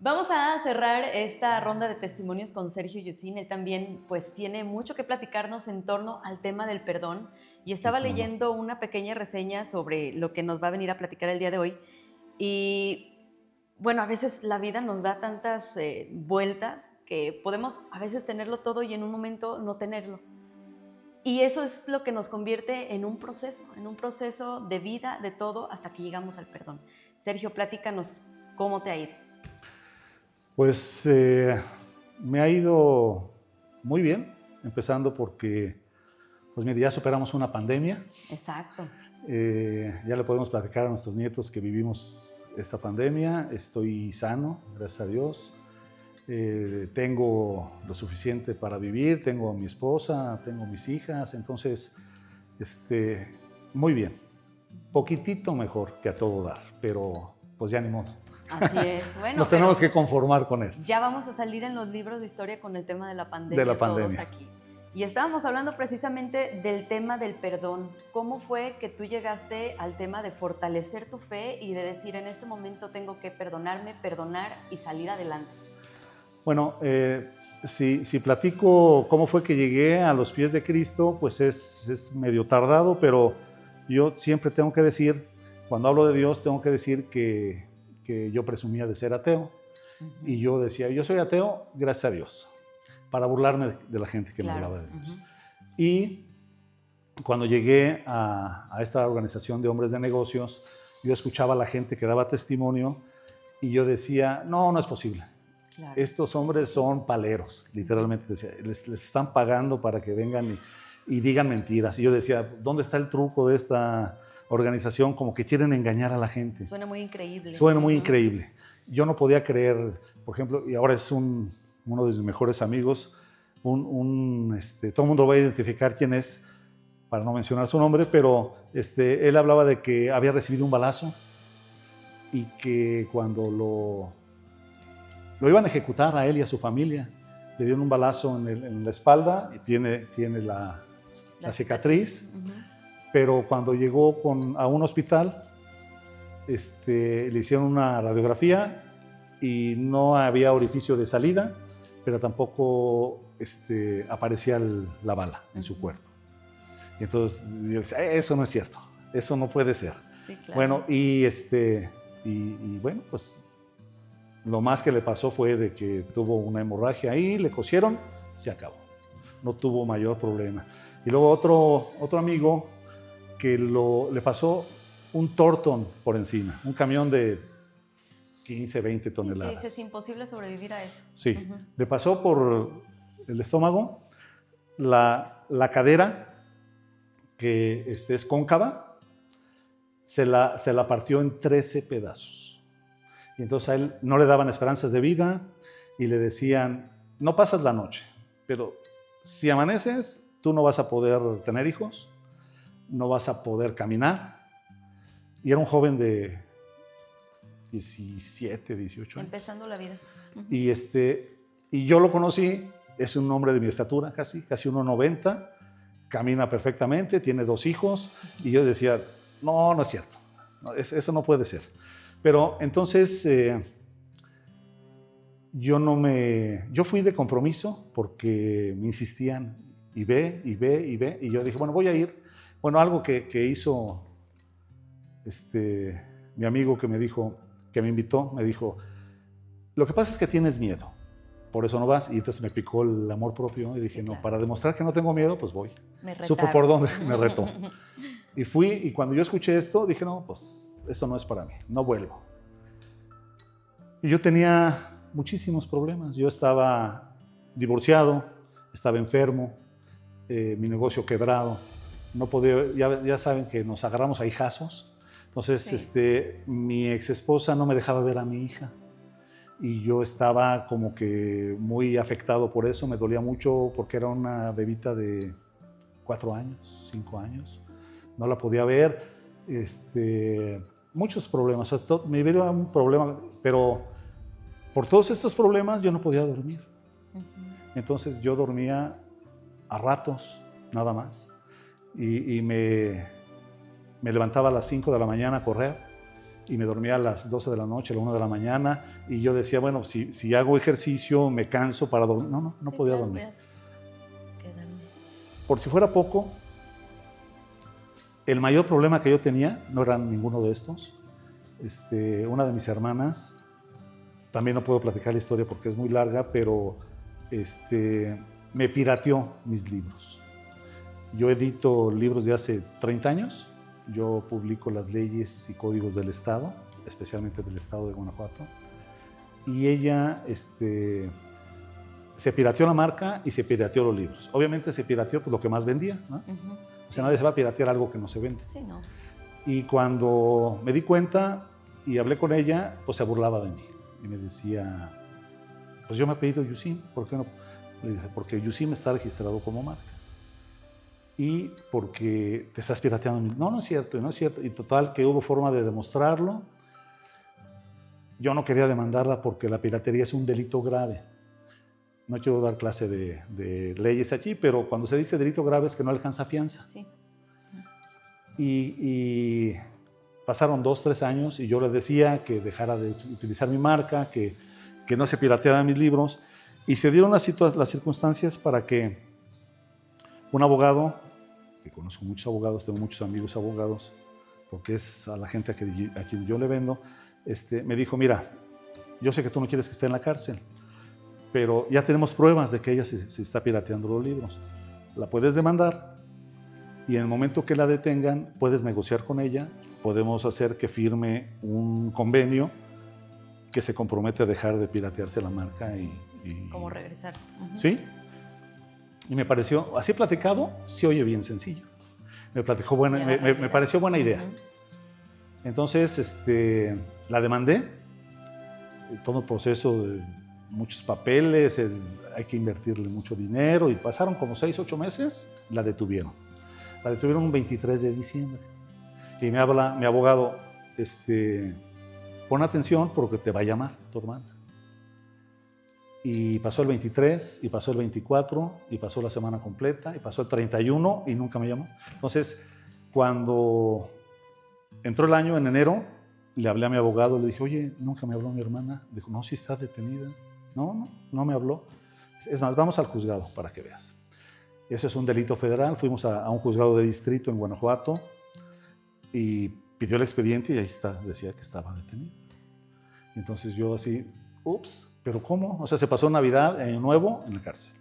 Vamos a cerrar esta ronda de testimonios con Sergio Yusin. Él también pues tiene mucho que platicarnos en torno al tema del perdón y Sí, estaba cómo no. leyendo una pequeña reseña sobre lo que nos va a venir a platicar el día de hoy y bueno, a veces la vida nos da tantas vueltas que podemos a veces tenerlo todo y en un momento no tenerlo. Y eso es lo que nos convierte en un proceso de vida, de todo, hasta que llegamos al perdón. Sergio, platícanos cómo te ha ido. Pues me ha ido muy bien, empezando porque, pues mire, ya superamos una pandemia. Exacto. Ya le podemos platicar a nuestros nietos que vivimos esta pandemia. Estoy sano, gracias a Dios. Tengo lo suficiente para vivir, tengo a mi esposa, tengo mis hijas, entonces, muy bien. Poquitito mejor que a todo dar, pero pues ya ni modo. Así es. Bueno, Nos pero tenemos que conformar con esto. ya vamos a salir en los libros de historia con el tema de la De la pandemia, todos pandemia. aquí. Y estábamos hablando precisamente del tema del perdón. ¿Cómo fue que tú llegaste al tema de fortalecer tu fe y de decir, en este momento tengo que perdonarme, perdonar y salir adelante? Bueno, si platico cómo fue que llegué a los pies de Cristo, pues es medio tardado, pero yo siempre tengo que decir, cuando hablo de Dios, tengo que decir que yo presumía de ser ateo. Y yo decía, yo soy ateo, gracias a Dios, para burlarme de la gente que me Claro. hablaba de Dios. Y cuando llegué a esta organización de hombres de negocios, yo escuchaba a la gente que daba testimonio y yo decía, no, no es posible. Claro. Estos hombres son paleros, literalmente decía, les están pagando para que vengan y digan mentiras. Y yo decía, ¿dónde está el truco de esta organización? Como que quieren engañar a la gente. Suena muy increíble. Suena muy increíble. Yo no podía creer, por ejemplo, y ahora es uno de mis mejores amigos, todo el mundo va a identificar quién es, para no mencionar su nombre, pero él hablaba de que había recibido un balazo y que cuando lo iban a ejecutar a él y a su familia, le dieron un balazo en la espalda y tiene la cicatriz, pero cuando llegó a un hospital, le hicieron una radiografía y no había orificio de salida, pero tampoco aparecía la bala en su cuerpo. Y entonces yo decía, eso no es cierto, eso no puede ser. Sí, claro. Bueno, y bueno, pues lo más que le pasó fue de que tuvo una hemorragia ahí, le cosieron, se acabó. No tuvo mayor problema. Y luego otro amigo que le pasó un Torton por encima, un camión de 15, 20 toneladas. Sí, es imposible sobrevivir a eso. Sí, le pasó por el estómago, la cadera, que es cóncava, se la partió en 13 pedazos. Y entonces a él no le daban esperanzas de vida y le decían, no pasas la noche, pero si amaneces, tú no vas a poder tener hijos, no vas a poder caminar. Y era un joven de 17, 18 años. Empezando la vida. Y yo lo conocí, es un hombre de mi estatura, casi 1,90, camina perfectamente, tiene 2 hijos, y yo decía, no, no es cierto, no, eso no puede ser. Pero entonces yo fui de compromiso porque me insistían y ve, y yo dije, bueno, voy a ir. Bueno, algo que hizo mi amigo que me invitó, me dijo, lo que pasa es que tienes miedo, por eso no vas. Y entonces me picó el amor propio y dije, sí, claro, no, para demostrar que no tengo miedo, pues voy. Supo por dónde, me retó. Y fui, y cuando yo escuché esto, dije, no, pues esto no es para mí, no vuelvo. Y yo tenía muchísimos problemas. Yo estaba divorciado, estaba enfermo, mi negocio quebrado, no podía, ya saben que nos agarramos a hijazos. Entonces, sí, mi ex esposa no me dejaba ver a mi hija y yo estaba como que muy afectado por eso, me dolía mucho porque era una bebita de 4 años, 5 años, no la podía ver, muchos problemas, me veía un problema, pero por todos estos problemas yo no podía dormir. Entonces yo dormía a ratos, nada más, y me levantaba a las 5 de la mañana a correr y me dormía a las 12 de la noche, a la 1 de la mañana, y yo decía, bueno, si hago ejercicio, me canso para dormir. No sí, podía dormir. Por si fuera poco, el mayor problema que yo tenía no era ninguno de estos. Una de mis hermanas, también no puedo platicar la historia porque es muy larga, pero me pirateó mis libros. Yo edito libros de hace 30 años. Yo publico las leyes y códigos del Estado, especialmente del Estado de Guanajuato. Y ella se pirateó la marca y se pirateó los libros. Obviamente se pirateó pues, lo que más vendía, ¿no? O sea, nadie se va a piratear algo que no se vende. Sí, no. Y cuando me di cuenta y hablé con ella, pues se burlaba de mí. Y me decía, pues yo me he pedido Yusim, ¿por qué no? Le dije, porque Yusim está registrado como marca. Y porque te estás pirateando. No, no es cierto, no es cierto. Y total, que hubo forma de demostrarlo. Yo no quería demandarla porque la piratería es un delito grave. No quiero dar clase de leyes aquí, pero cuando se dice delito grave es que no alcanza fianza. Sí. Y pasaron 2, 3 años y yo le decía que dejara de utilizar mi marca, que no se piratearan mis libros. Y se dieron las circunstancias para que un abogado, que conozco muchos abogados, tengo muchos amigos abogados, porque es a la gente a quien yo le vendo, me dijo, mira, yo sé que tú no quieres que esté en la cárcel, pero ya tenemos pruebas de que ella se está pirateando los libros. La puedes demandar y en el momento que la detengan, puedes negociar con ella, podemos hacer que firme un convenio que se compromete a dejar de piratearse la marca y ¿Cómo regresar? ¿Sí? Y me pareció, así platicado, sí oye bien sencillo. Me pareció buena idea. Entonces, la demandé, todo el proceso de muchos papeles, hay que invertirle mucho dinero, y pasaron como 6, 8 meses, la detuvieron. La detuvieron un 23 de diciembre. Y me habla mi abogado, pon atención porque te va a llamar tu hermana. Y pasó el 23, y pasó el 24, y pasó la semana completa, y pasó el 31, y nunca me llamó. Entonces, cuando entró el año, en enero, le hablé a mi abogado, le dije, oye, nunca me habló mi hermana. Dijo, no, sí está detenida. No me habló. Es más, vamos al juzgado para que veas. Eso es un delito federal. Fuimos a un juzgado de distrito en Guanajuato, y pidió el expediente, y ahí está, decía que estaba detenido. Entonces yo así, ups. ¿Pero cómo? O sea, se pasó Navidad, Año Nuevo, en la cárcel.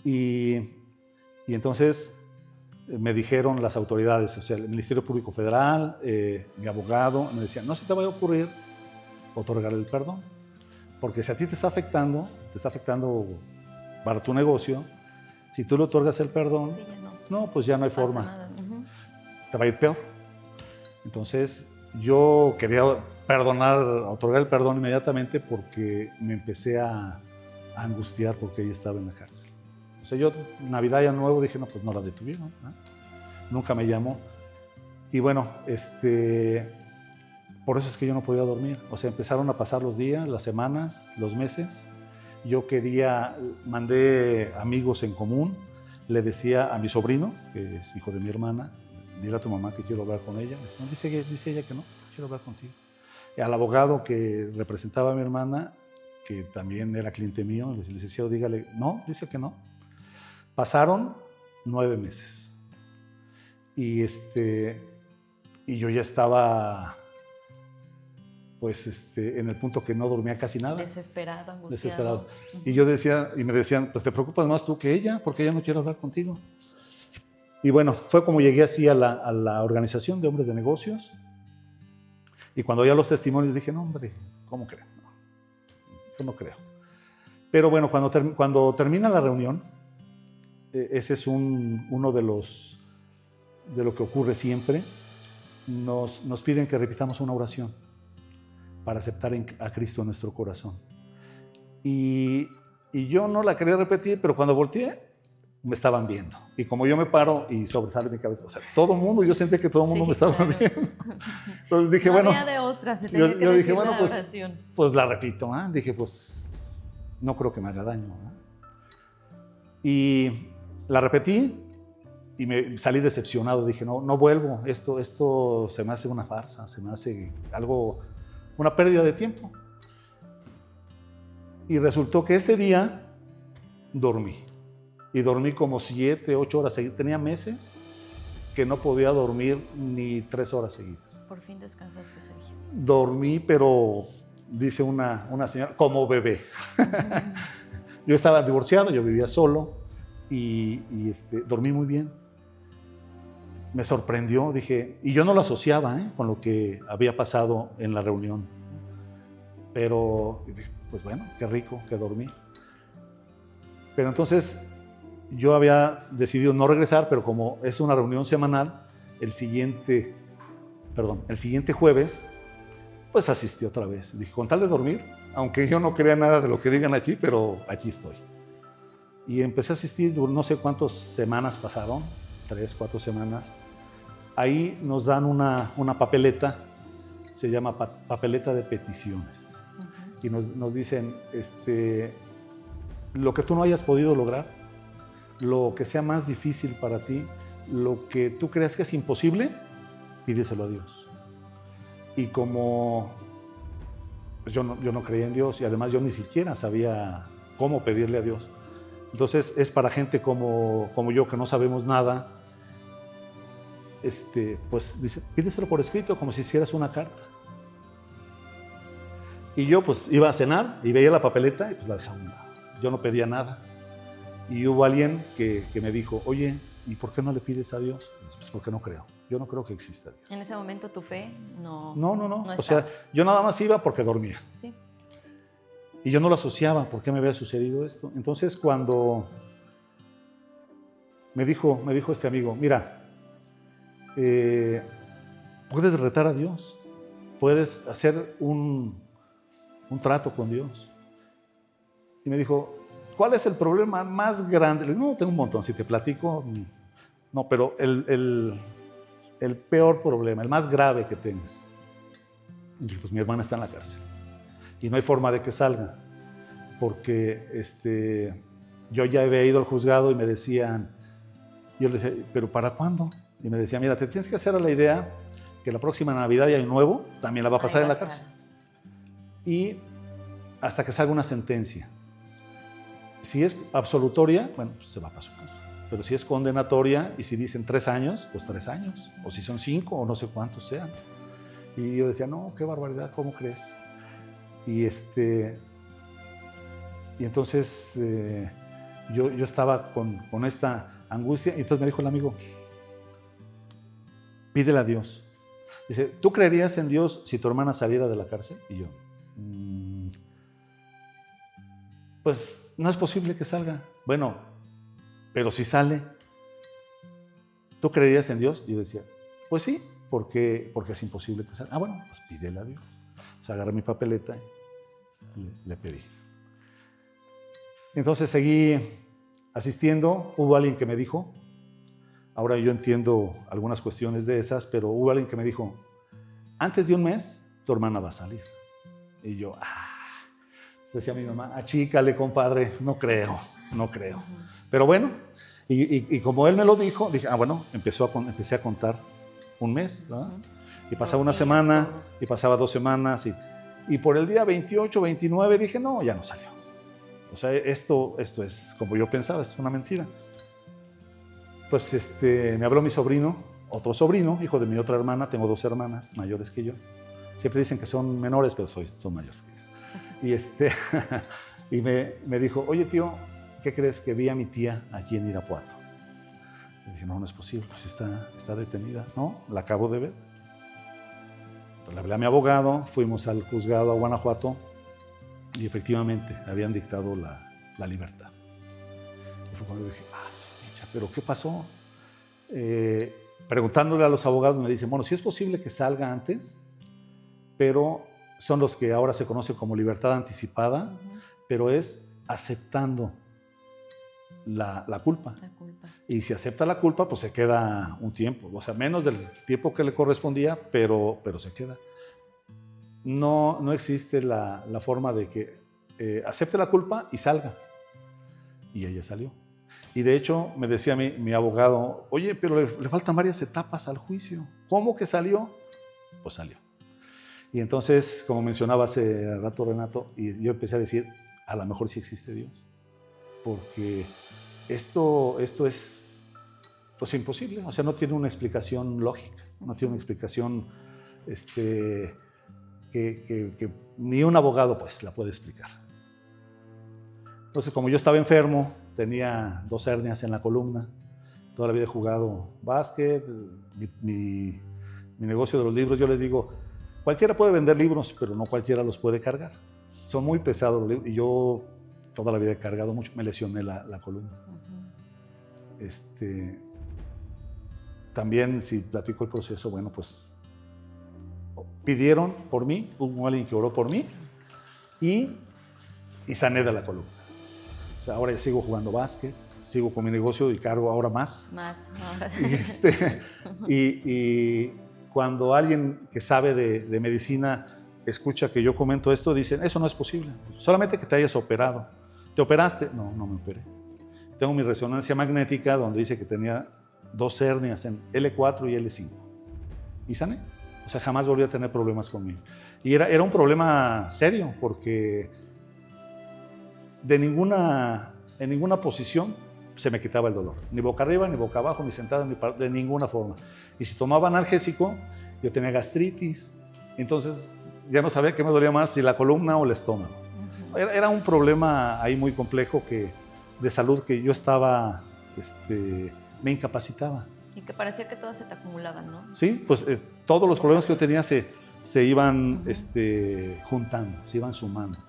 Y entonces me dijeron las autoridades, o sea, el Ministerio Público Federal, mi abogado, me decían, no se te vaya a ocurrir otorgar el perdón, porque si a ti te está afectando para tu negocio, si tú le otorgas el perdón, sí, pues ya no hay forma. Nada. Te va a ir peor. Entonces, yo quería otorgar el perdón inmediatamente porque me empecé a angustiar porque ella estaba en la cárcel. O sea, yo Navidad y Año Nuevo dije, no, pues no la detuvieron, ¿no? Nunca me llamó. Y bueno, por eso es que yo no podía dormir. O sea, empezaron a pasar los días, las semanas, los meses. Yo mandé amigos en común, le decía a mi sobrino, que es hijo de mi hermana, dile a tu mamá que quiero hablar con ella. No, dice ella que no, quiero hablar contigo. Y al abogado que representaba a mi hermana, que también era cliente mío, le decía, dígale, no, dice que no. Pasaron 9 meses. Y yo ya estaba, pues, en el punto que no dormía casi nada. Desesperado, angustiado. Desesperado. Y yo decía, y me decían, pues te preocupas más tú que ella, porque ella no quiere hablar contigo. Y bueno, fue como llegué así a la Organización de Hombres de Negocios. Y cuando oía los testimonios dije, no, hombre, ¿cómo creo? No, yo no creo. Pero bueno, cuando termina la reunión, ese es uno de lo que ocurre siempre, nos piden que repitamos una oración para aceptar a Cristo en nuestro corazón. Y yo no la quería repetir, pero cuando volteé, me estaban viendo. Y como yo me paro y sobresale mi cabeza, o sea, todo el mundo, yo sentí que todo el mundo me estaba viendo. Entonces dije, no había de otra, se tenía que yo decir dije, bueno, la oración. Pues la repito, ¿eh? Dije, pues no creo que me haga daño, ¿eh? Y la repetí, y me salí decepcionado. Dije, no, no vuelvo. Esto se me hace una farsa, se me hace algo, una pérdida de tiempo. Y resultó que ese día dormí. Y dormí como 7, 8 horas seguidas. Tenía meses que no podía dormir ni 3 horas seguidas. Por fin descansaste, Sergio. Dormí, pero dice una señora, como bebé. Yo estaba divorciado, yo vivía solo y dormí muy bien. Me sorprendió, dije, y yo no lo asociaba con lo que había pasado en la reunión. Pero dije, pues bueno, qué rico que dormí. Pero entonces yo había decidido no regresar, pero como es una reunión semanal, el siguiente jueves, pues asistí otra vez. Dije, con tal de dormir, aunque yo no crea nada de lo que digan aquí, pero aquí estoy. Y empecé a asistir, no sé cuántas semanas pasaron, 3, 4 semanas. Ahí nos dan una papeleta, se llama papeleta de peticiones. Y nos dicen, lo que tú no hayas podido lograr, lo que sea más difícil para ti, lo que tú creas que es imposible, pídeselo a Dios. Y como pues yo no creía en Dios y además yo ni siquiera sabía cómo pedirle a Dios. Entonces es para gente como yo que no sabemos nada, pues dice, pídeselo por escrito como si hicieras una carta. Y yo pues iba a cenar y veía la papeleta y pues la dejaba a un lado. Yo no pedía nada. Y hubo alguien que me dijo, oye, ¿y por qué no le pides a Dios? Pues porque no creo. Yo no creo que exista Dios. En ese momento tu fe no O sea, yo nada más iba porque dormía. Sí. Y yo no lo asociaba, ¿por qué me había sucedido esto? Entonces cuando me dijo este amigo, mira, puedes retar a Dios, puedes hacer un trato con Dios. Y me dijo, ¿cuál es el problema más grande? Le dije, no, tengo un montón, si te platico, no, pero el peor problema, el más grave que tengas. Y dije, pues mi hermana está en la cárcel y no hay forma de que salga, porque yo ya había ido al juzgado y me decían, yo le decía, ¿pero para cuándo? Y me decía, mira, te tienes que hacer a la idea que la próxima Navidad y Año Nuevo también la va a pasar en la cárcel. Y hasta que salga una sentencia. Si es absolutoria, bueno, pues se va para su casa. Pero si es condenatoria y si dicen 3 años, pues 3 años. O si son 5 o no sé cuántos sean. Y yo decía, no, qué barbaridad, ¿cómo crees? Y entonces yo estaba con esta angustia y entonces me dijo el amigo, pídele a Dios. Dice, ¿tú creerías en Dios si tu hermana saliera de la cárcel? Y yo, pues no es posible que salga. Bueno, pero si sale, ¿tú creerías en Dios? Y yo decía, pues sí, porque es imposible que salga. Ah, bueno, pues pídele a Dios. O sea, agarré mi papeleta y le pedí. Entonces seguí asistiendo. Hubo alguien que me dijo, ahora yo entiendo algunas cuestiones de esas, pero hubo alguien que me dijo, antes de un mes, tu hermana va a salir. Y yo, decía mi mamá, achícale, compadre, no creo. Pero bueno, y como él me lo dijo, dije, bueno, empecé a contar un mes, ¿verdad? Y pasaba una semana, y pasaba 2 semanas, y por el día 28, 29 dije, no, ya no salió. O sea, esto es como yo pensaba, es una mentira. Pues me habló mi sobrino, otro sobrino, hijo de mi otra hermana, tengo 2 hermanas mayores que yo. Siempre dicen que son menores, pero son mayores que yo. Y me dijo, oye tío, ¿qué crees? Que vi a mi tía aquí en Irapuato. Le dije, no es posible, pues está detenida. No, la acabo de ver. Entonces, le hablé a mi abogado, fuimos al juzgado a Guanajuato y efectivamente habían dictado la libertad. Y fue cuando dije, ¿pero qué pasó? Preguntándole a los abogados me dicen, bueno, sí es posible que salga antes, pero son los que ahora se conocen como libertad anticipada, pero es aceptando la culpa. Y si acepta la culpa, pues se queda un tiempo, o sea, menos del tiempo que le correspondía, pero se queda. No existe la forma de que acepte la culpa y salga. Y ella salió. Y de hecho me decía mi abogado, oye, pero le faltan varias etapas al juicio. ¿Cómo que salió? Pues salió. Y entonces, como mencionaba hace rato Renato, y yo empecé a decir, a lo mejor sí existe Dios. Porque esto es pues imposible, o sea, no tiene una explicación lógica, no tiene una explicación que ni un abogado pues la puede explicar. Entonces, como yo estaba enfermo, tenía 2 hernias en la columna, toda la vida he jugado básquet, mi negocio de los libros, yo les digo, cualquiera puede vender libros, pero no cualquiera los puede cargar. Son muy pesados los libros y yo toda la vida he cargado mucho, me lesioné la columna. También, si platico el proceso, bueno, pues pidieron por mí, hubo alguien que oró por mí y sané de la columna. O sea, ahora ya sigo jugando básquet, sigo con mi negocio y cargo ahora más. Ahora. Y cuando alguien que sabe de medicina escucha que yo comento esto, dicen, eso no es posible, solamente que te hayas operado. ¿Te operaste? No, no me operé. Tengo mi resonancia magnética donde dice que tenía 2 hernias en L4 y L5. Y sané. O sea, jamás volví a tener problemas conmigo. Y era un problema serio porque en ninguna posición se me quitaba el dolor. Ni boca arriba, ni boca abajo, ni sentada, de ninguna forma. Y si tomaba analgésico, yo tenía gastritis. Entonces ya no sabía qué me dolía más, si la columna o el estómago. Era un problema ahí muy complejo de salud que yo estaba, me incapacitaba. Y que parecía que todos se te acumulaban, ¿no? Sí, pues todos los problemas que yo tenía se iban juntando, se iban sumando.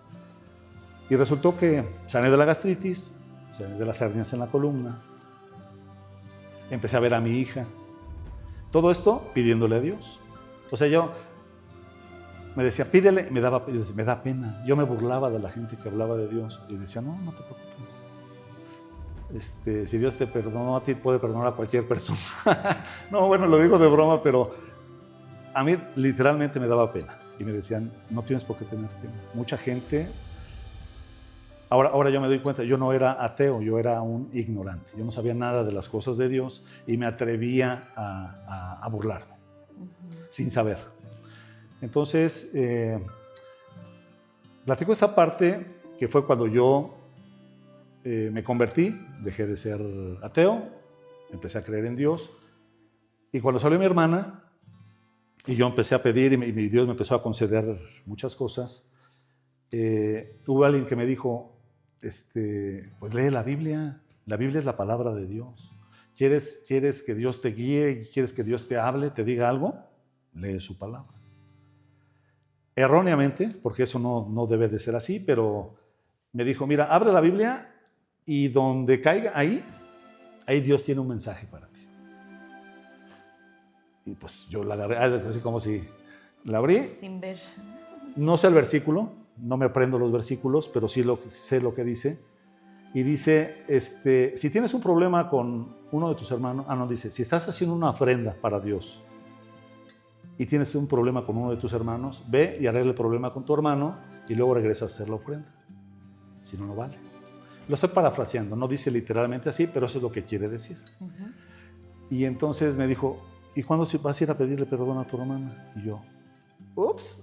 Y resultó que sané de la gastritis, sané de las hernias en la columna, empecé a ver a mi hija. Todo esto pidiéndole a Dios. O sea, yo me decía, pídele, me da pena. Yo me burlaba de la gente que hablaba de Dios y decía, no te preocupes. Si Dios te perdonó a ti, puede perdonar a cualquier persona. No, bueno, lo digo de broma, pero a mí literalmente me daba pena. Y me decían, no tienes por qué tener pena. Mucha gente, ahora yo me doy cuenta, yo no era ateo, yo era un ignorante. Yo no sabía nada de las cosas de Dios y me atrevía a burlarme, sin saber. Entonces, platico esta parte que fue cuando yo me convertí, dejé de ser ateo, empecé a creer en Dios. Y cuando salió mi hermana y yo empecé a pedir y Dios me empezó a conceder muchas cosas, hubo alguien que me dijo, pues lee la Biblia es la palabra de Dios. ¿Quieres que Dios te guíe? ¿Quieres que Dios te hable, te diga algo? Lee su palabra. Erróneamente, porque eso no debe de ser así, pero me dijo, mira, abre la Biblia y donde caiga, ahí Dios tiene un mensaje para ti. Y pues yo la agarré, así como si la abrí. Sin ver. No sé el versículo, no me aprendo los versículos, pero sí sé lo que dice. Y dice, si tienes un problema con uno de tus hermanos, dice, si estás haciendo una ofrenda para Dios y tienes un problema con uno de tus hermanos, ve y arregla el problema con tu hermano y luego regresas a hacer la ofrenda. Si no, no vale. Lo estoy parafraseando, no dice literalmente así, pero eso es lo que quiere decir. Y entonces me dijo, ¿y cuándo vas a ir a pedirle perdón a tu hermana? Y yo, ups,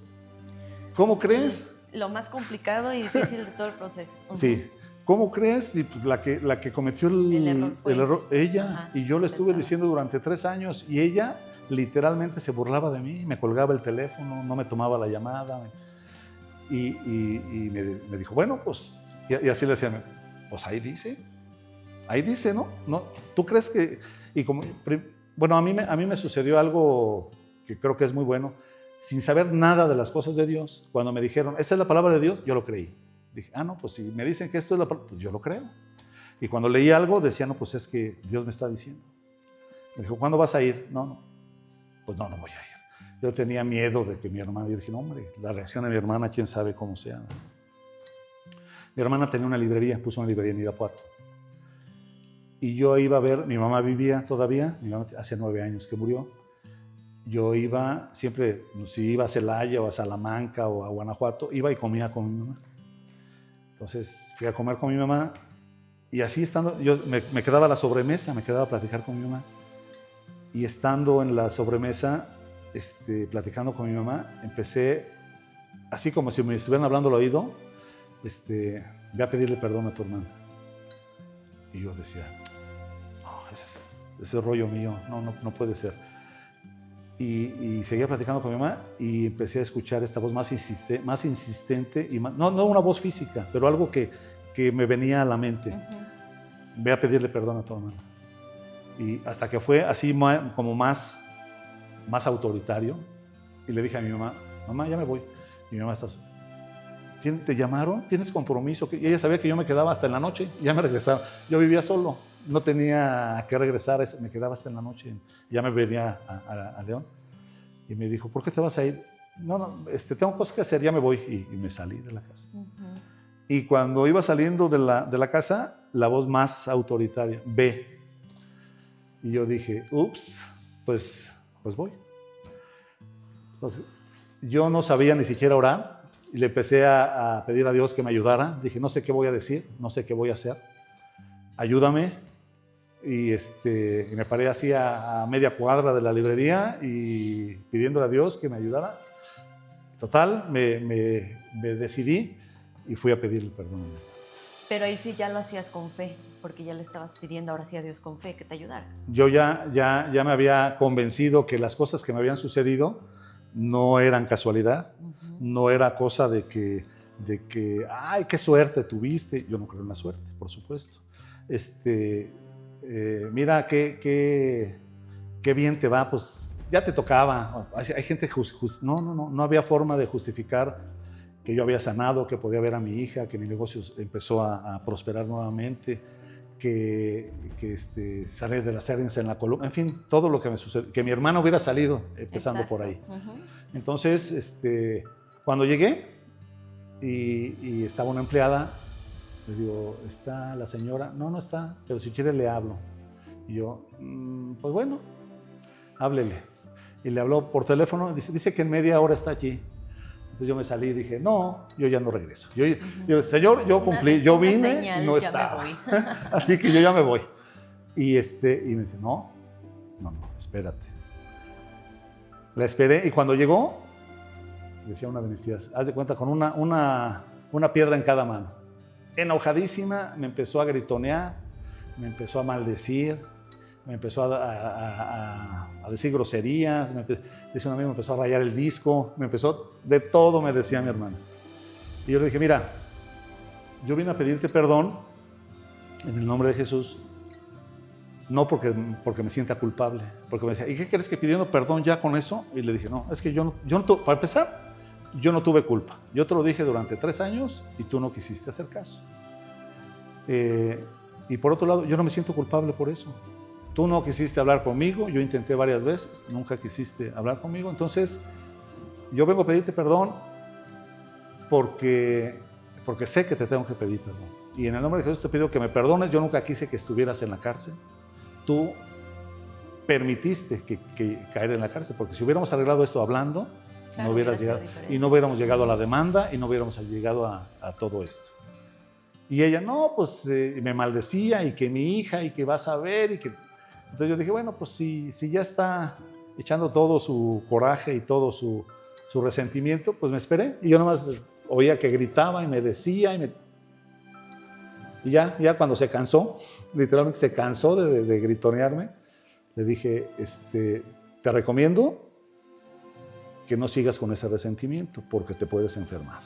¿cómo crees? Lo más complicado y difícil de todo el proceso. Sí, ¿cómo crees? Y pues la que cometió el error, ella. Y yo le estuve diciendo durante 3 años y ella literalmente se burlaba de mí, me colgaba el teléfono, no me tomaba la llamada. Y me dijo, bueno, pues, y así le decía, pues ahí dice, ¿no? ¿Tú crees que...? Y como, bueno, a mí me sucedió algo que creo que es muy bueno, sin saber nada de las cosas de Dios. Cuando me dijeron, esta es la palabra de Dios, yo lo creí. Dije, no, pues si me dicen que esto es la palabra, pues yo lo creo. Y cuando leí algo, decía, no, pues es que Dios me está diciendo. Me dijo, ¿cuándo vas a ir? No, pues no voy a ir. Yo tenía miedo de que mi hermana, yo dije, no, hombre, la reacción de mi hermana, quién sabe cómo sea. Mi hermana tenía una librería, puso una librería en Irapuato. Y yo iba a ver, mi mamá vivía todavía, mi mamá hace 9 años que murió. Yo iba siempre, si iba a Celaya o a Salamanca o a Guanajuato, iba y comía con mi mamá. Entonces fui a comer con mi mamá Y así estando, yo me quedaba a la sobremesa, me quedaba a platicar con mi mamá. Y estando en la sobremesa, platicando con mi mamá, empecé, así como si me estuvieran hablando al oído, voy a pedirle perdón a tu hermana. Y yo decía, no, ese es rollo mío, no puede ser. Y seguía platicando con mi mamá y empecé a escuchar esta voz más insistente, y no una voz física, pero algo que me venía a la mente. Ve a pedirle perdón a tu hermana. Y hasta que fue así como más autoritario, y le dije a mi mamá, mamá, ya me voy. Y mi mamá está, ¿te llamaron? ¿Tienes compromiso? Y ella sabía que yo me quedaba hasta en la noche, y ya me regresaba. Yo vivía solo, no tenía que regresar, me quedaba hasta en la noche. Ya me venía a León. Y me dijo, ¿por qué te vas a ir? No, tengo cosas que hacer, ya me voy. Y me salí de la casa. Y cuando iba saliendo de la casa, la voz más autoritaria, ve. Y yo dije, ups, pues voy. Entonces, yo no sabía ni siquiera orar y le empecé a pedir a Dios que me ayudara. Dije, no sé qué voy a decir, no sé qué voy a hacer. Ayúdame. Y me paré así a media cuadra de la librería y pidiéndole a Dios que me ayudara. Total, me decidí y fui a pedirle perdón. Pero ahí sí ya lo hacías con fe, porque ya le estabas pidiendo ahora sí a Dios con fe que te ayudara. Yo ya me había convencido que las cosas que me habían sucedido no eran casualidad, no era cosa de que, ay, qué suerte tuviste. Yo no creo en la suerte, por supuesto. Mira qué bien te va, pues ya te tocaba. Hay gente no había forma de justificar que yo había sanado, que podía ver a mi hija, que mi negocio empezó a prosperar nuevamente, que salí de las hernias en la columna, en fin, todo lo que me sucedió, que mi hermano hubiera salido empezando Exacto. Por ahí. Entonces, cuando llegué y estaba una empleada, le digo, ¿está la señora? No está, pero si quiere le hablo. Y yo, pues bueno, háblele. Y le habló por teléfono, dice que en media hora está allí. Entonces yo me salí y dije, no, yo ya no regreso. Yo Señor, yo cumplí, yo vine y no estaba. Así que yo ya me voy. Y me dice, no, espérate. La esperé y cuando llegó, decía una de mis tías, haz de cuenta con una piedra en cada mano. Enojadísima, me empezó a gritonear, me empezó a maldecir, me empezó a decir groserías, dice un amigo, me empezó a rayar el disco, de todo me decía mi hermano. Y yo le dije, mira, yo vine a pedirte perdón en el nombre de Jesús, no porque me sienta culpable, porque me decía, ¿y qué crees que pidiendo perdón ya con eso? Y le dije, no, es que yo no para empezar, yo no tuve culpa. Yo te lo dije durante 3 años y tú no quisiste hacer caso. Y por otro lado, yo no me siento culpable por eso. Tú no quisiste hablar conmigo, yo intenté varias veces, nunca quisiste hablar conmigo. Entonces, yo vengo a pedirte perdón porque sé que te tengo que pedir perdón. Y en el nombre de Jesús te pido que me perdones. Yo nunca quise que estuvieras en la cárcel. Tú permitiste que caer en la cárcel, porque si hubiéramos arreglado esto hablando, claro, no hubieras llegado, y no hubiéramos llegado a la demanda y no hubiéramos llegado a todo esto. Y ella, no, pues me maldecía y que mi hija y que vas a ver y que... Entonces yo dije, bueno, pues si ya está echando todo su coraje y todo su resentimiento, pues me esperé. Y yo nomás oía que gritaba y me decía y ya cuando se cansó, literalmente se cansó de gritonearme, le dije, te recomiendo que no sigas con ese resentimiento porque te puedes enfermar.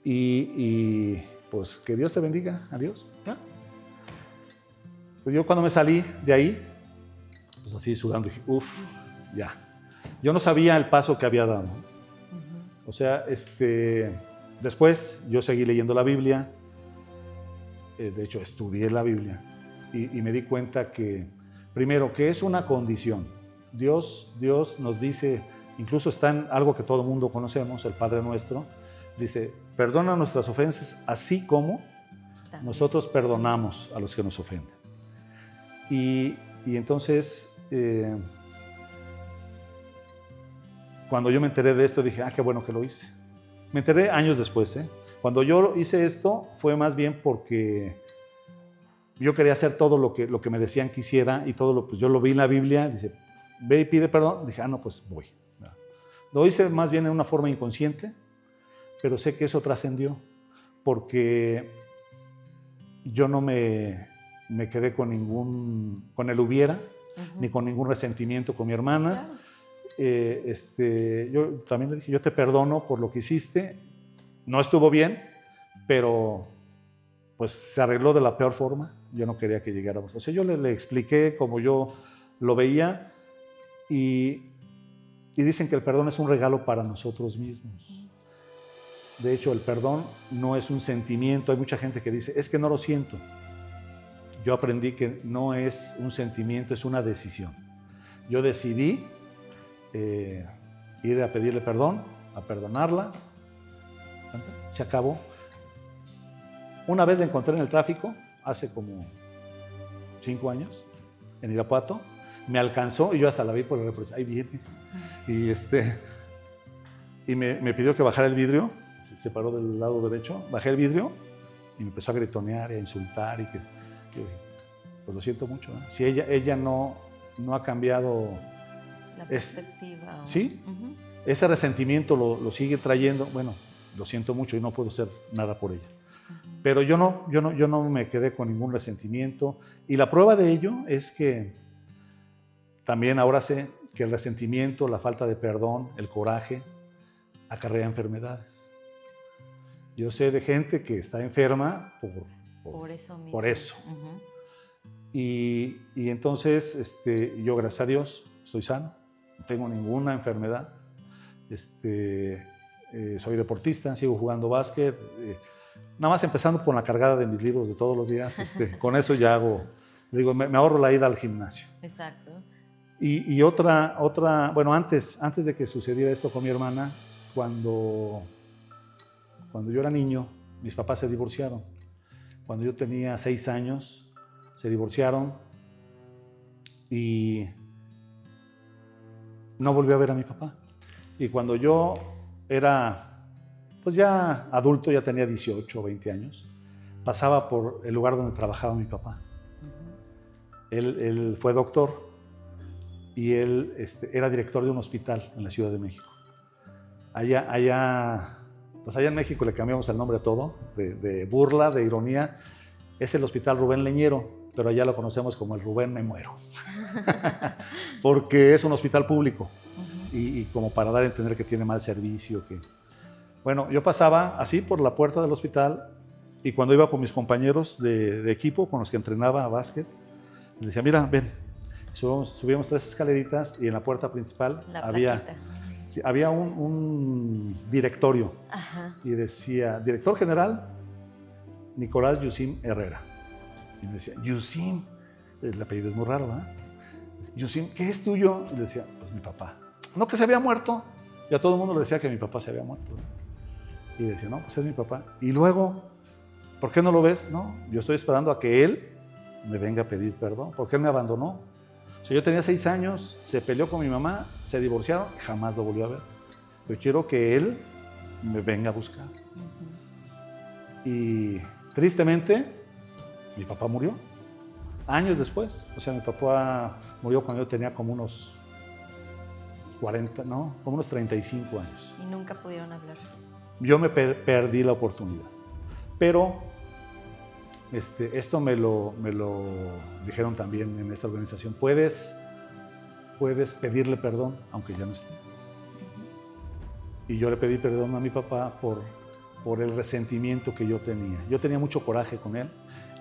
Y pues que Dios te bendiga. Adiós. ¿Ya? Pues yo cuando me salí de ahí, pues así sudando, dije, ya. Yo no sabía el paso que había dado. O sea, después yo seguí leyendo la Biblia. De hecho, estudié la Biblia y me di cuenta que, primero, que es una condición. Dios nos dice, incluso está en algo que todo el mundo conocemos, el Padre Nuestro, dice, perdona nuestras ofensas así como nosotros perdonamos a los que nos ofenden. Y entonces, cuando yo me enteré de esto, dije, qué bueno que lo hice. Me enteré años después. Cuando yo hice esto, fue más bien porque yo quería hacer todo lo que me decían que hiciera y pues yo lo vi en la Biblia, dice, ve y pide perdón. Dije, no, pues voy. Lo hice más bien en una forma inconsciente, pero sé que eso trascendió porque yo no me quedé con el hubiera, ni con ningún resentimiento con mi hermana. Claro. Yo también le dije, yo te perdono por lo que hiciste, no estuvo bien, pero pues se arregló de la peor forma, yo no quería que llegáramos. O sea, yo le expliqué como yo lo veía y dicen que el perdón es un regalo para nosotros mismos. De hecho, el perdón no es un sentimiento, hay mucha gente que dice, es que no lo siento. Yo aprendí que no es un sentimiento, es una decisión. Yo decidí ir a pedirle perdón, a perdonarla, se acabó. Una vez la encontré en el tráfico, hace como 5 años, en Irapuato, me alcanzó y yo hasta la vi por el retrovisor, ahí viene. Y me pidió que bajara el vidrio, se paró del lado derecho, bajé el vidrio y me empezó a gritonear y a insultar y pues lo siento mucho. Si ella no ha cambiado la perspectiva. Sí, ese resentimiento lo sigue trayendo. Bueno, lo siento mucho y no puedo hacer nada por ella. Pero yo no me quedé con ningún resentimiento y la prueba de ello es que también ahora sé que el resentimiento, la falta de perdón, el coraje acarrea enfermedades. Yo sé de gente que está enferma por eso mismo. Por eso. Y entonces yo, gracias a Dios, estoy sano, no tengo ninguna enfermedad. Soy deportista, sigo jugando básquet. Nada más empezando con la cargada de mis libros de todos los días, con eso ya me ahorro la ida al gimnasio. Exacto. Y otra, bueno, antes de que sucediera esto con mi hermana, cuando yo era niño, mis papás se divorciaron. Cuando yo tenía 6 años, se divorciaron y no volví a ver a mi papá. Y cuando yo era, pues ya adulto, ya tenía 18 o 20 años, pasaba por el lugar donde trabajaba mi papá. Él fue doctor y él era director de un hospital en la Ciudad de México. Allá en México le cambiamos el nombre a todo, de burla, de ironía. Es el Hospital Rubén Leñero, pero allá lo conocemos como el Rubén Me Muero. Porque es un hospital público y como para dar a entender que tiene mal servicio. Bueno, yo pasaba así por la puerta del hospital y cuando iba con mis compañeros de equipo, con los que entrenaba a básquet, les decía, mira, ven, subíamos 3 escaleritas y en la puerta principal había un directorio. Y decía, director general, Nicolás Yusim Herrera. Y me decía, Yusim, el apellido es muy raro, ¿verdad? Yusim, ¿qué es tuyo? Y le decía, pues mi papá. No, que se había muerto. Y a todo el mundo le decía que mi papá se había muerto. Y decía, no, pues es mi papá. Y luego, ¿por qué no lo ves? No, yo estoy esperando a que él me venga a pedir perdón, porque él me abandonó. O sea, yo tenía 6 años, se peleó con mi mamá, se divorciaron, jamás lo volví a ver. Yo quiero que él me venga a buscar. Y tristemente, mi papá murió años después. O sea, mi papá murió cuando yo tenía como unos 35 años. Y nunca pudieron hablar. Yo me perdí la oportunidad. Pero esto me lo dijeron también en esta organización. Puedes pedirle perdón, aunque ya no esté. Y yo le pedí perdón a mi papá por el resentimiento que yo tenía. Yo tenía mucho coraje con él.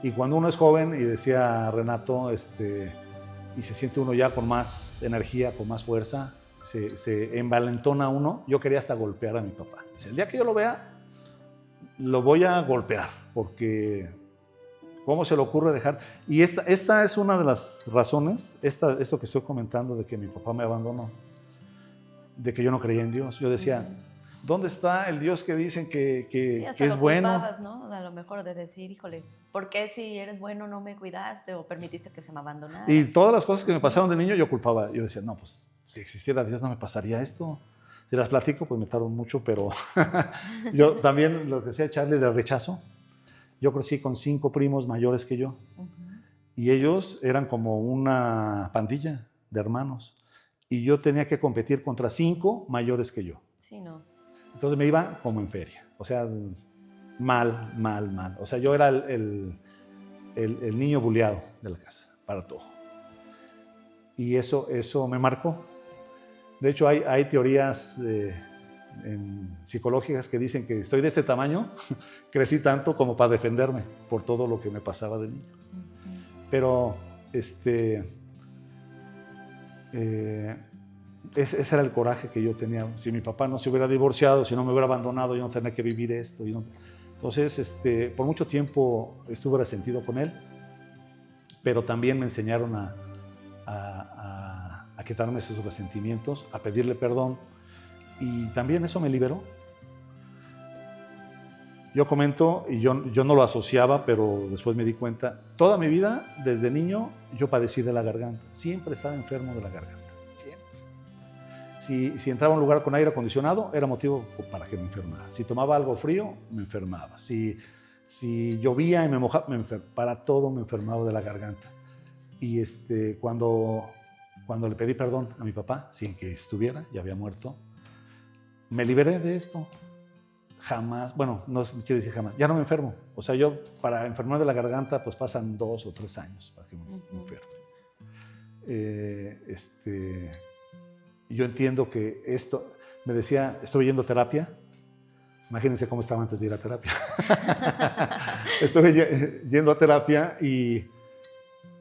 Y cuando uno es joven, y decía Renato, y se siente uno ya con más energía, con más fuerza, se envalentona uno. Yo quería hasta golpear a mi papá. Dice, el día que yo lo vea, lo voy a golpear, porque ¿cómo se le ocurre dejar? Y esta es una de las razones, esto que estoy comentando de que mi papá me abandonó, de que yo no creía en Dios. Yo decía, ¿dónde está el Dios que dicen que es bueno? Culpabas, ¿no? A lo mejor de decir, híjole, ¿por qué si eres bueno no me cuidaste o permitiste que se me abandonara? Y todas las cosas que me pasaron de niño yo culpaba. Yo decía, no, pues si existiera Dios no me pasaría esto. Si las platico, pues me tardo mucho, pero yo también, lo que decía Charlie del rechazo, yo crecí con 5 primos mayores que yo. y ellos eran como una pandilla de hermanos. Y yo tenía que competir contra 5 mayores que yo. Sí, no. Entonces me iba como en feria. O sea, mal. O sea, yo era el niño buleado de la casa, para todo. Y eso me marcó. De hecho, hay teorías psicológicas que dicen que estoy de este tamaño, crecí tanto como para defenderme por todo lo que me pasaba de niño. Pero ese era el coraje que yo tenía. Si mi papá no se hubiera divorciado, si no me hubiera abandonado, yo no tenía que vivir esto. Entonces, por mucho tiempo estuve resentido con él, pero también me enseñaron a quitarme esos resentimientos, a pedirle perdón, y también eso me liberó. Yo comento, y yo no lo asociaba, pero después me di cuenta, toda mi vida, desde niño, yo padecí de la garganta. Siempre estaba enfermo de la garganta, siempre. Si entraba a un lugar con aire acondicionado, era motivo para que me enfermara. Si tomaba algo frío, me enfermaba. Si llovía y me mojaba, para todo me enfermaba de la garganta. Y cuando le pedí perdón a mi papá, sin que estuviera, ya había muerto, me liberé de esto. Jamás, bueno, no quiero decir jamás, ya no me enfermo. O sea, yo para enfermarme de la garganta, pues pasan 2 o 3 años para que me enferme. Yo entiendo que esto, me decía, estoy yendo a terapia. Imagínense cómo estaba antes de ir a terapia. Estuve yendo a terapia y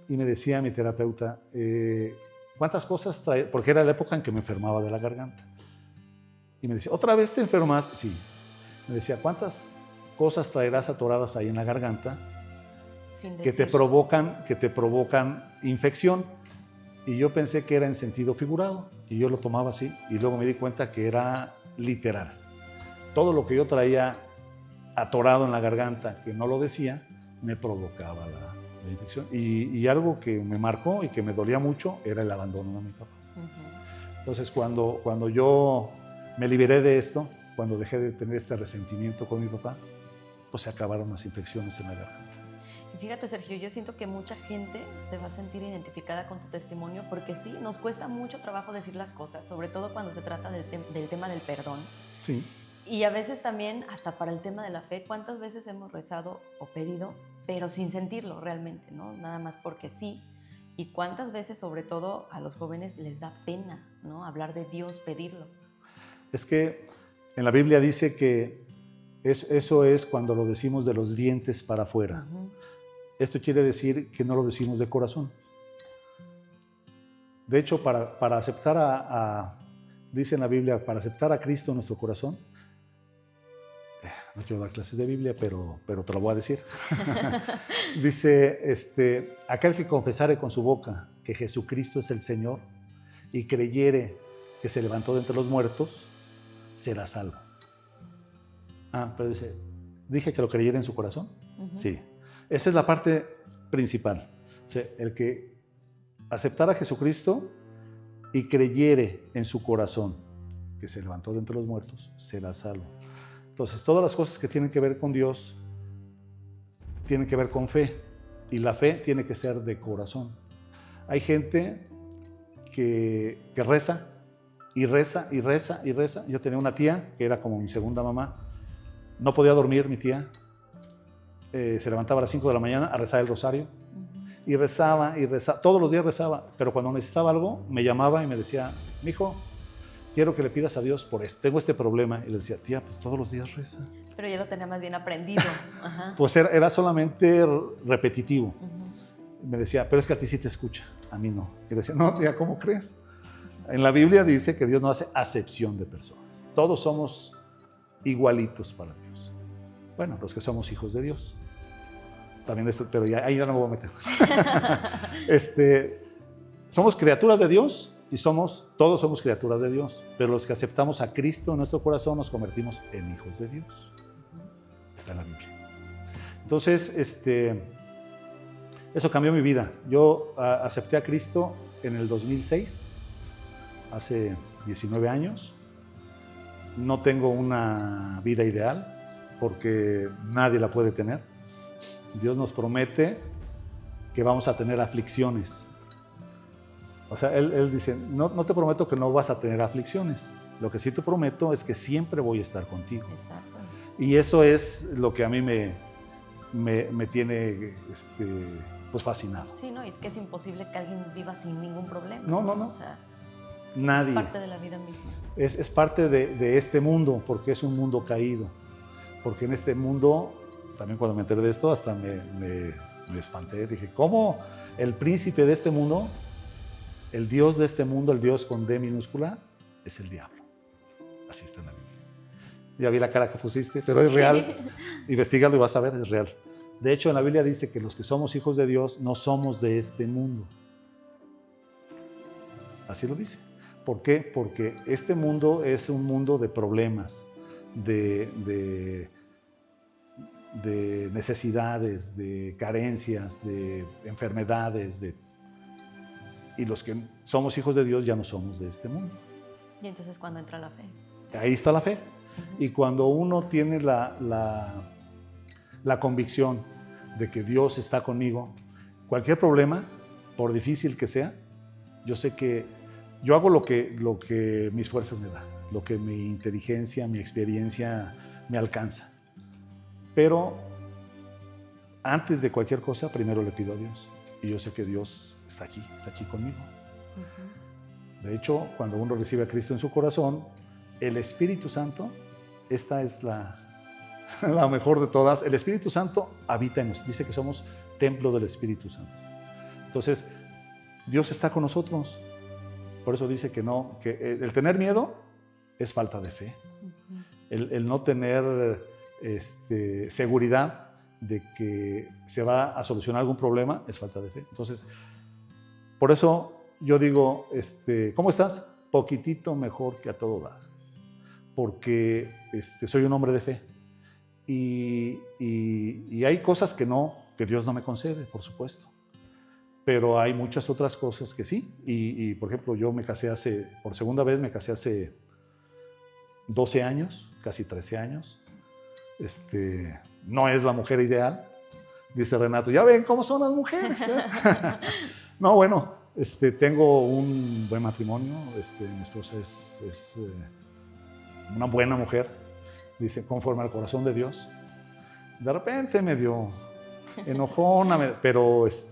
me decía mi terapeuta, ¿cuántas cosas trae? Porque era la época en que me enfermaba de la garganta. Y me decía, ¿otra vez te enfermaste? Sí. Me decía, ¿cuántas cosas traerás atoradas ahí en la garganta que te provocan infección? Y yo pensé que era en sentido figurado, y yo lo tomaba así, y luego me di cuenta que era literal. Todo lo que yo traía atorado en la garganta, que no lo decía, me provocaba la infección. Y algo que me marcó y que me dolía mucho era el abandono de mi papá. Entonces, cuando yo me liberé de esto, cuando dejé de tener este resentimiento con mi papá, pues se acabaron las infecciones en la garganta. Y fíjate, Sergio, yo siento que mucha gente se va a sentir identificada con tu testimonio porque sí, nos cuesta mucho trabajo decir las cosas, sobre todo cuando se trata del tema del perdón. Sí. Y a veces también, hasta para el tema de la fe, ¿cuántas veces hemos rezado o pedido, pero sin sentirlo realmente, ¿no? Nada más porque sí. Y cuántas veces, sobre todo a los jóvenes, les da pena, ¿no? Hablar de Dios, pedirlo. Es que en la Biblia dice que eso es cuando lo decimos de los dientes para afuera. Esto quiere decir que no lo decimos de corazón. De hecho, para aceptar dice en la Biblia, para aceptar a Cristo en nuestro corazón, no quiero dar clases de Biblia, pero te lo voy a decir. Dice, aquel que confesare con su boca que Jesucristo es el Señor y creyere que se levantó de entre los muertos, será salvo. Pero dice, ¿dije que lo creyera en su corazón? Sí. Esa es la parte principal. O sea, el que aceptara a Jesucristo y creyere en su corazón que se levantó de entre los muertos, será salvo. Entonces, todas las cosas que tienen que ver con Dios tienen que ver con fe. Y la fe tiene que ser de corazón. Hay gente que reza y reza y reza y reza. Yo tenía una tía que era como mi segunda mamá. No podía dormir mi tía. Se levantaba a las 5 de la mañana a rezar el rosario. Y rezaba y rezaba. Todos los días rezaba. Pero cuando necesitaba algo, me llamaba y me decía, mijo, quiero que le pidas a Dios por esto. Tengo este problema. Y le decía, tía, pues todos los días rezas. Pero ya lo tenía más bien aprendido. Pues era solamente repetitivo. Me decía, pero es que a ti sí te escucha, a mí no. Y le decía, no, tía, ¿cómo crees? En la Biblia dice que Dios no hace acepción de personas. Todos somos igualitos para Dios. Bueno, los que somos hijos de Dios. También pero ahí ya no me voy a meter. Somos criaturas de Dios y todos somos criaturas de Dios. Pero los que aceptamos a Cristo en nuestro corazón nos convertimos en hijos de Dios. Está en la Biblia. Entonces, eso cambió mi vida. Yo acepté a Cristo en el 2006, hace 19 años. No tengo una vida ideal porque nadie la puede tener. Dios nos promete que vamos a tener aflicciones. O sea, él dice, no te prometo que no vas a tener aflicciones. Lo que sí te prometo es que siempre voy a estar contigo. Exacto. Y eso es lo que a mí me tiene pues fascinado. Sí, no, y es que es imposible que alguien viva sin ningún problema. No. O sea, nadie. es parte de la vida misma. Es parte de este mundo, porque es un mundo caído. Porque en este mundo, también cuando me enteré de esto, hasta me espanté. Dije, ¿cómo el príncipe de este mundo, el Dios de este mundo, el Dios con D minúscula, es el diablo? Así está en la Biblia. Ya vi la cara que pusiste, pero es real. Investígalo y vas a ver, es real. De hecho, en la Biblia dice que los que somos hijos de Dios no somos de este mundo. Así lo dice. ¿Por qué? Porque este mundo es un mundo de problemas, de necesidades, de carencias, de enfermedades. Y los que somos hijos de Dios ya no somos de este mundo. Y entonces, ¿cuándo entra la fe? Ahí está la fe. Y cuando uno tiene la convicción de que Dios está conmigo, cualquier problema, por difícil que sea, yo sé que yo hago lo que mis fuerzas me dan, lo que mi inteligencia, mi experiencia me alcanza. Pero antes de cualquier cosa, primero le pido a Dios. Y yo sé que Dios está aquí conmigo. De hecho, cuando uno recibe a Cristo en su corazón, el Espíritu Santo, esta es la mejor de todas, el Espíritu Santo habita en nosotros. Dice que somos templo del Espíritu Santo. Entonces, Dios está con nosotros. Por eso dice que el tener miedo es falta de fe. El no tener seguridad de que se va a solucionar algún problema es falta de fe. Entonces, por eso yo digo, ¿cómo estás? Poquitito mejor que a todo dar. Porque soy un hombre de fe. Y hay cosas que Dios no me concede, por supuesto. Pero hay muchas otras cosas que sí. Y por ejemplo, yo me casé por segunda vez me casé hace 12 años, casi 13 años. No es la mujer ideal, dice Renato. Ya ven cómo son las mujeres, ¿eh? No, bueno, tengo un buen matrimonio. Mi esposa es una buena mujer, dice, conforme al corazón de Dios. De repente medio enojona, pero es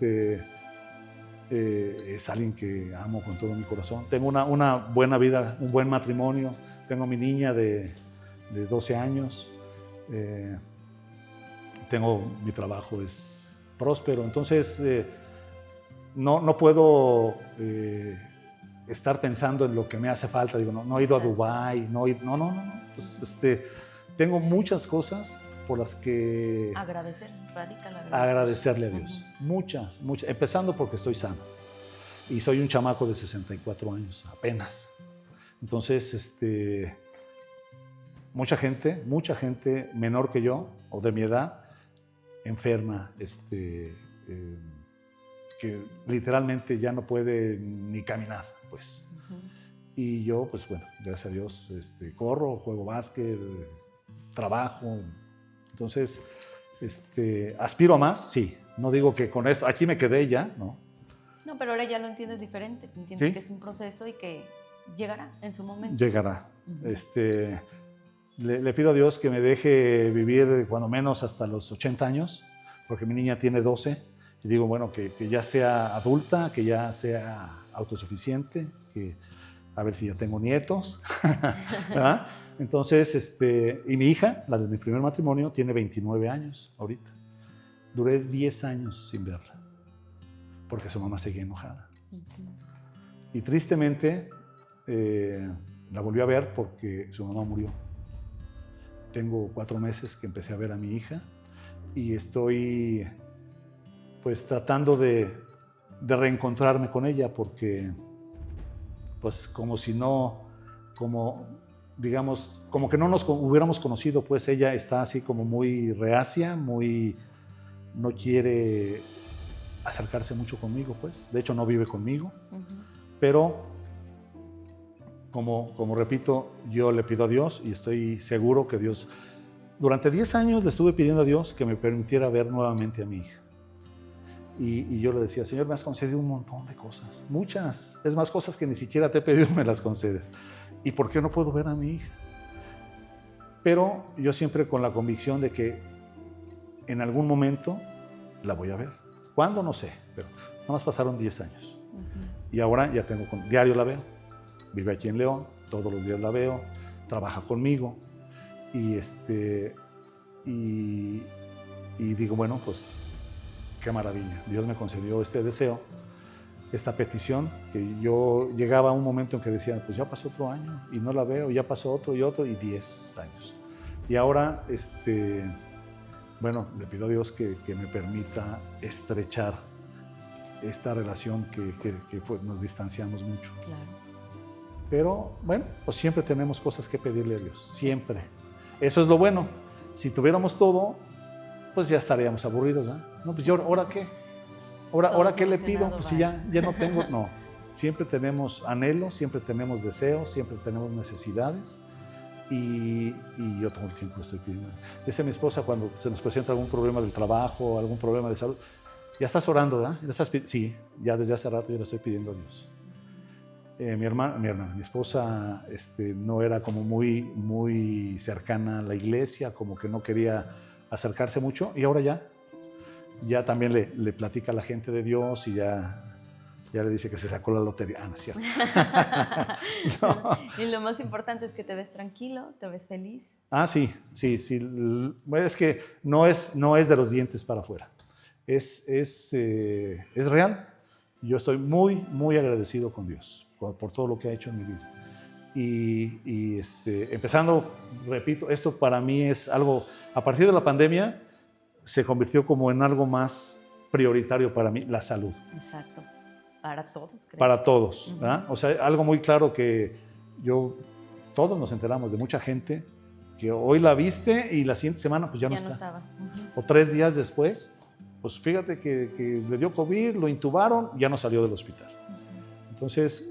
alguien que amo con todo mi corazón. Tengo una buena vida, un buen matrimonio. Tengo mi niña de 12 años. Tengo mi trabajo, es próspero. Entonces, no puedo estar pensando en lo que me hace falta. Digo, no he ido a Dubái, no. Pues, tengo muchas cosas por las que agradecerle a Dios. Muchas. Empezando porque estoy sano. Y soy un chamaco de 64 años, apenas. Entonces, mucha gente menor que yo, o de mi edad, enferma, que literalmente ya no puede ni caminar, pues. Y yo, pues bueno, gracias a Dios, corro, juego básquet, trabajo. Entonces, aspiro a más, sí. No digo que con esto, aquí me quedé ya, ¿no? No, pero ahora ya lo entiendes diferente. Entiendes ¿sí? Que es un proceso y que llegará en su momento. Llegará. Le pido a Dios que me deje vivir cuando menos hasta los 80 años, porque mi niña tiene 12. Y digo, bueno, que ya sea adulta, que ya sea autosuficiente, que a ver si ya tengo nietos. ¿Verdad? Entonces, y mi hija, la de mi primer matrimonio, tiene 29 años ahorita. Duré 10 años sin verla, porque su mamá seguía enojada. Y tristemente, la volví a ver porque su mamá murió. Tengo 4 meses que empecé a ver a mi hija y estoy pues tratando de reencontrarme con ella porque pues como si no, digamos, como que no nos hubiéramos conocido, pues ella está así como muy reacia, no quiere acercarse mucho conmigo, pues. De hecho, no vive conmigo, pero como repito, yo le pido a Dios y estoy seguro que Dios... Durante 10 años le estuve pidiendo a Dios que me permitiera ver nuevamente a mi hija. Y yo le decía, Señor, me has concedido un montón de cosas, muchas. Es más, cosas que ni siquiera te he pedido, me las concedes. ¿Y por qué no puedo ver a mi hija? Pero yo siempre con la convicción de que en algún momento la voy a ver. ¿Cuándo? No sé, pero nada más pasaron 10 años. Y ahora ya tengo, diario la veo. Vive aquí en León, todos los días la veo, trabaja conmigo. Y digo, bueno, pues qué maravilla. Dios me concedió este deseo, esta petición, que yo llegaba a un momento en que decía, pues ya pasó otro año y no la veo, ya pasó otro y otro, y 10 años. Y ahora, bueno, le pido a Dios que me permita estrechar esta relación que nos distanciamos mucho. Claro. Pero, bueno, pues siempre tenemos cosas que pedirle a Dios, siempre. Eso es lo bueno. Si tuviéramos todo, pues ya estaríamos aburridos, ¿no? No, pues yo, ¿ahora qué? ¿Ahora qué le pido? Pues si ya no tengo, no. Siempre tenemos anhelos, siempre tenemos deseos, siempre tenemos necesidades y yo todo el tiempo estoy pidiendo. Dice mi esposa cuando se nos presenta algún problema del trabajo, algún problema de salud, ya estás orando, ¿verdad? Sí, ya desde hace rato yo le estoy pidiendo a Dios. Mi esposa no era como muy cercana a la iglesia, como que no quería acercarse mucho, y ahora ya también le platica a la gente de Dios y ya le dice que se sacó la lotería. Ah, no es cierto. No. Y lo más importante es que te ves tranquilo, te ves feliz. Ah, sí. Es que no es de los dientes para afuera. Es real. Yo estoy muy agradecido con Dios por todo lo que ha hecho en mi vida. Y empezando, repito, esto para mí es algo, a partir de la pandemia, se convirtió como en algo más prioritario para mí, la salud. Exacto, para todos, creo. Para todos, ¿verdad? O sea, algo muy claro que todos nos enteramos de mucha gente que hoy la viste y la siguiente semana pues ya no estaba. O 3 días después, pues fíjate que le dio COVID, lo intubaron, ya no salió del hospital. Entonces,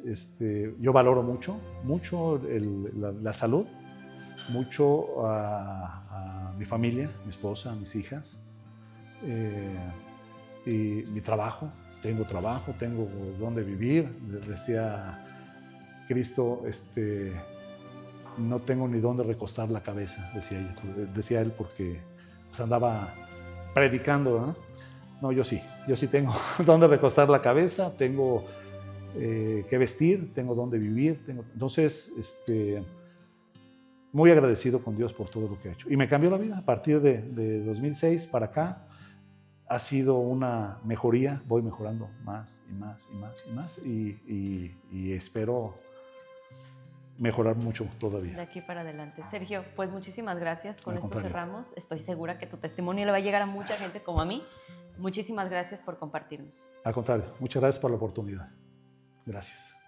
yo valoro mucho la salud, mucho a mi familia, mi esposa, a mis hijas, y mi trabajo. Tengo trabajo, tengo dónde vivir. Decía Cristo, no tengo ni dónde recostar la cabeza, decía él, porque pues, andaba predicando, ¿no? No, yo sí tengo dónde recostar la cabeza, tengo que vestir, tengo dónde vivir. Entonces, muy agradecido con Dios por todo lo que ha hecho. Y me cambió la vida. A partir de 2006 para acá, ha sido una mejoría. Voy mejorando más y más y más y más. Y espero mejorar mucho todavía. De aquí para adelante. Sergio, pues muchísimas gracias. Con esto cerramos. Estoy segura que tu testimonio le va a llegar a mucha gente como a mí. Muchísimas gracias por compartirnos. Al contrario, muchas gracias por la oportunidad. Gracias.